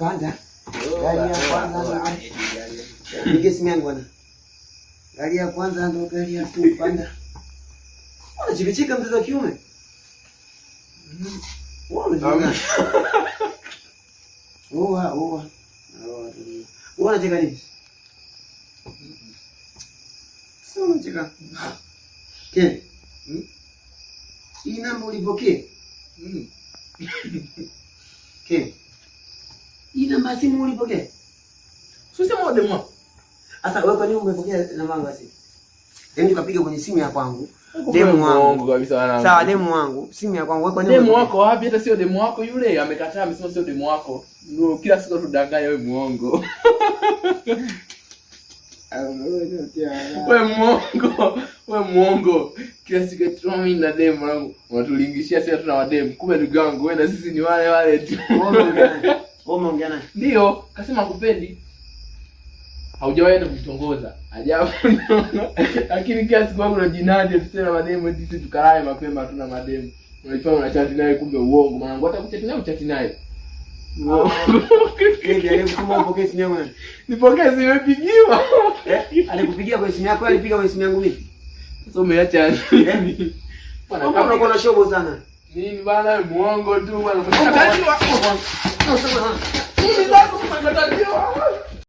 kanda. Gari ya kwanza nige simu yangu bwana. Gari ya kwanza ndo gari ya pili panda. Unajikichika mtoto wa kiume? Oa. Unacheka nini? Sio unacheka. Ke? Hii namba ulipokea? Ke? Hii namba simu ulipokea? Sasa mode mwa. Sasa wewe kwa nini umepokea namba yangu simu? Hebu tukapiga kwenye simu ya kwangu. Demu wangu kabisa wana. Sawa, demu wangu. Simu ya kwangu. Wewe kwa nini? Demu wako wapi? Hata sio demu wako yule, amekataa amesema sio demu wako. Ndio kila siku tudanganya wewe muongo. Wewe muongo. Kila siku mimi na demu wangu unatulingishia sisi tuna wademu. Kumbe ndugu yangu wewe na sisi ni wale tu. Wewe umeongea naye? Ndio, kasema kupendi. Haujawahi kumtongoza. Ajabu. Lakini kila siku wangu unajinadi tuseme mademu eti sisi tukalae mapema hatuna mademu. Unajifanya unachati naye kumbe uongo. Mwanangu hata kuchati naye uchati naye. Jaribu kama upokee simu yangu. Nipokee simu imepigiwa. Alikupigia kwa simu yako, alipiga kwa simu yangu mimi. Sasa umeacha nini? Bwana kama unakuwa na shobo sana. Nini bana wewe muongo tu bwana. Unataka nini? Unataka nini?